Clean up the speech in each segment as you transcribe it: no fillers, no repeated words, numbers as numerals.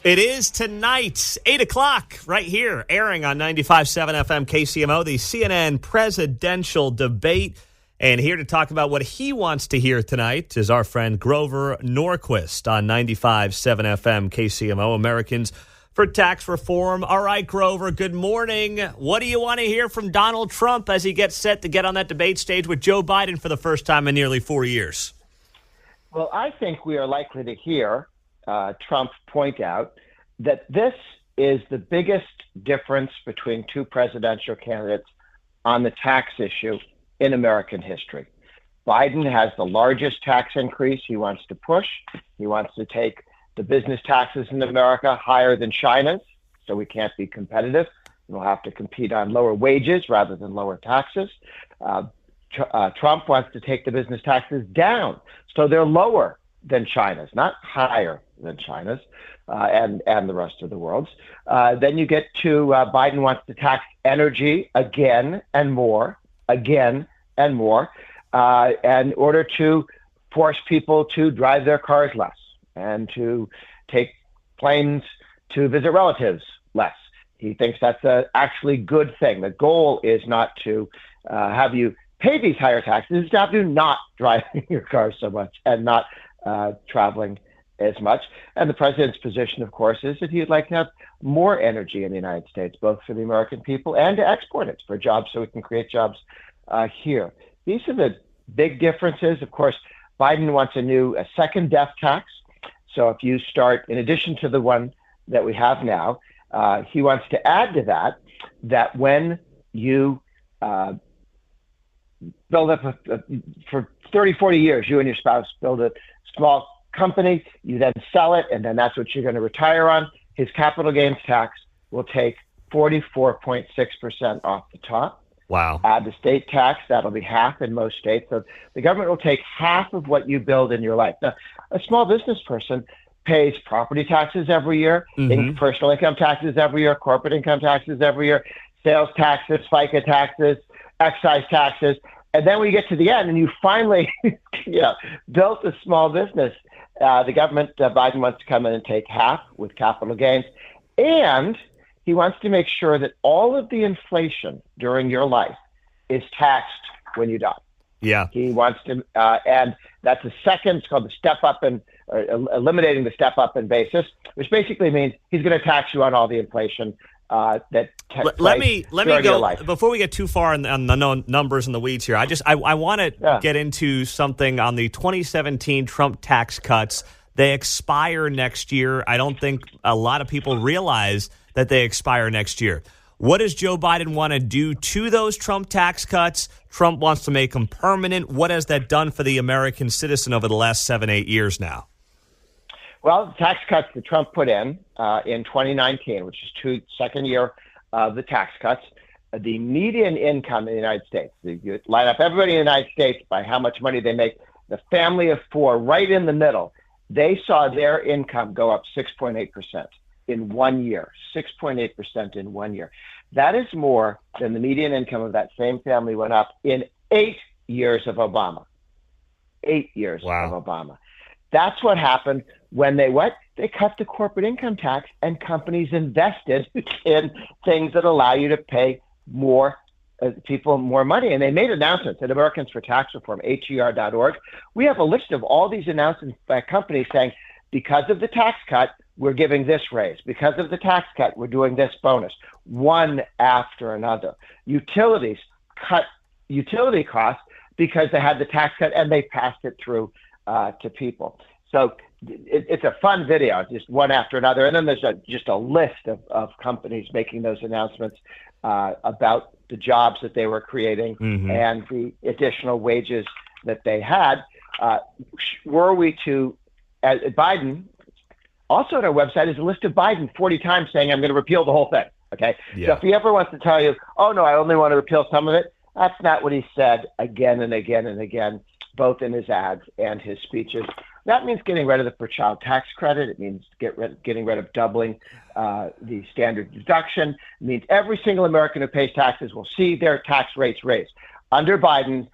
It is tonight, 8 o'clock, right here, airing on 95.7 FM KCMO, the CNN presidential debate. And here to talk about what he wants to hear tonight is our friend Grover Norquist on 95.7 FM KCMO, Americans for Tax Reform. All right, Grover, good morning. What do you want to hear from Donald Trump as he gets set to get on that debate stage with Joe Biden for the first time in nearly 4 years? Well, I think we are likely to hear Trump point out that this is the biggest difference between two presidential candidates on the tax issue in American history. Biden has the largest tax increase he wants to push. He wants to take the business taxes in America higher than China's, so we can't be competitive. We'll have to compete on lower wages rather than lower taxes. Trump wants to take the business taxes down, so they're lower than China's, not higher than China's and the rest of the world's. Then you get to Biden wants to tax energy again and more, in order to force people to drive their cars less and to take planes to visit relatives less. He thinks that's a actually good thing. The goal is not to have you pay these higher taxes, it's to have you not driving your car so much and not traveling as much. And the president's position, of course, is that he'd like to have more energy in the United States, both for the American people and to export it for jobs so we can create jobs here. These are the big differences. Of course, Biden wants a second death tax. So if you start, in addition to the one that we have now, he wants to add to that when you build up for 30, 40 years, you and your spouse build a small company, you then sell it, and then that's what you're going to retire on. His capital gains tax will take 44.6% off the top. Wow. Add the state tax, that'll be half in most states. So the government will take half of what you build in your life. Now, a small business person pays property taxes every year, personal income taxes every year, corporate income taxes every year, sales taxes, FICA taxes, excise taxes. And then we get to the end and you finally built a small business. The government, Biden wants to come in and take half with capital gains. And he wants to make sure that all of the inflation during your life is taxed when you die. Yeah. He wants to, and that's the second, it's called the step up and eliminating the step up in basis, which basically means he's going to tax you on all the inflation that let me go before we get too far on the numbers and the weeds here. I want to get into something on the 2017 Trump tax cuts. They expire next year. I don't think a lot of people realize that they expire next year. What does Joe Biden want to do to those Trump tax cuts? Trump wants to make them permanent. What has that done for the American citizen over the last 7-8 years now? Well, the tax cuts that Trump put in 2019, which is second year of the tax cuts, the median income in the United States, you line up everybody in the United States by how much money they make, the family of four right in the middle, they saw their income go up 6.8% in 1 year, 6.8% in 1 year. That is more than the median income of that same family went up in 8 years of Obama. 8 years of Obama. That's what happened when they cut the corporate income tax and companies invested in things that allow you to pay more people more money. And they made announcements at Americans for Tax Reform, HER.org. We have a list of all these announcements by companies saying, because of the tax cut, we're giving this raise. Because of the tax cut, we're doing this bonus, one after another. Utilities cut utility costs because they had the tax cut and they passed it through to people. So it's a fun video, just one after another. And then there's just a list of companies making those announcements about the jobs that they were creating and the additional wages that they had. Were we to, Biden, also on our website is a list of Biden 40 times saying, I'm going to repeal the whole thing. Okay. Yeah. So if he ever wants to tell you, oh, no, I only want to repeal some of it, that's not what he said again and again and again, both in his ads and his speeches. That means getting rid of the per child tax credit. It means getting rid of doubling the standard deduction. It means every single American who pays taxes will see their tax rates raised. Under Biden,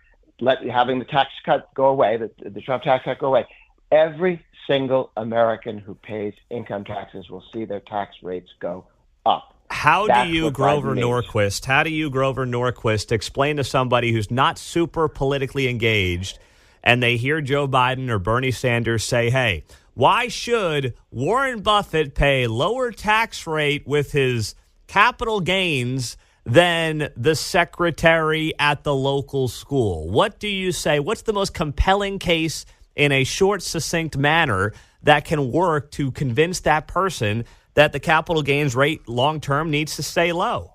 having the tax cut go away, the Trump tax cut go away, every single American who pays income taxes will see their tax rates go up. How That's do you, what Grover Biden needs. Norquist, explain to somebody who's not super politically engaged and they hear Joe Biden or Bernie Sanders say, hey, why should Warren Buffett pay lower tax rate with his capital gains than the secretary at the local school? What do you say? What's the most compelling case in a short, succinct manner that can work to convince that person that the capital gains rate long-term needs to stay low?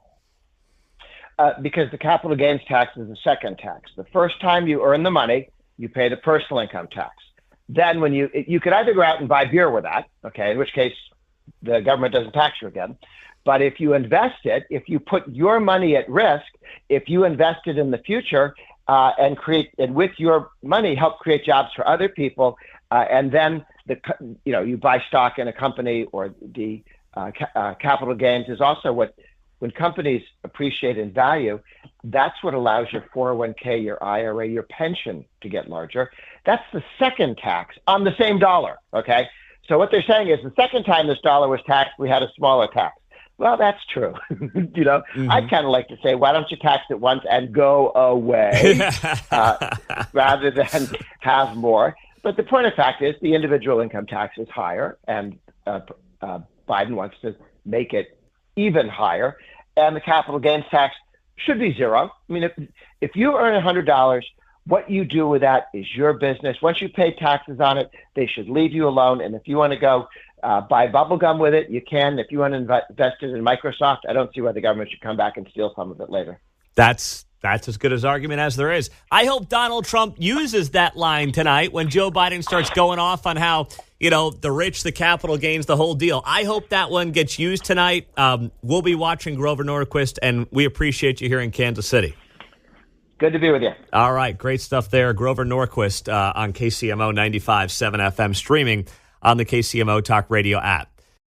Because the capital gains tax is the second tax. The first time you earn the money, you pay the personal income tax. Then when you could either go out and buy beer with that, okay, in which case the government doesn't tax you again. But if you invest it, if you put your money at risk, if you invest it in the future and with your money help create jobs for other people, and then you buy stock in a company, or the capital gains is also when companies appreciate in value, that's what allows your 401k, your IRA, your pension to get larger. That's the second tax on the same dollar, okay? So what they're saying is the second time this dollar was taxed, we had a smaller tax. Well, that's true. I'd kind of like to say, why don't you tax it once and go away rather than have more? But the point of fact is the individual income tax is higher, and Biden wants to make it even higher. And the capital gains tax should be zero. I mean, if you earn $100, what you do with that is your business. Once you pay taxes on it, they should leave you alone. And if you want to go buy bubble gum with it, you can. If you want to invest it in Microsoft, I don't see why the government should come back and steal some of it later. That's as good as argument as there is. I hope Donald Trump uses that line tonight when Joe Biden starts going off on how, the rich, the capital gains, the whole deal. I hope that one gets used tonight. We'll be watching Grover Norquist, and we appreciate you here in Kansas City. Good to be with you. All right. Great stuff there. Grover Norquist on KCMO 95.7 FM, streaming on the KCMO Talk Radio app.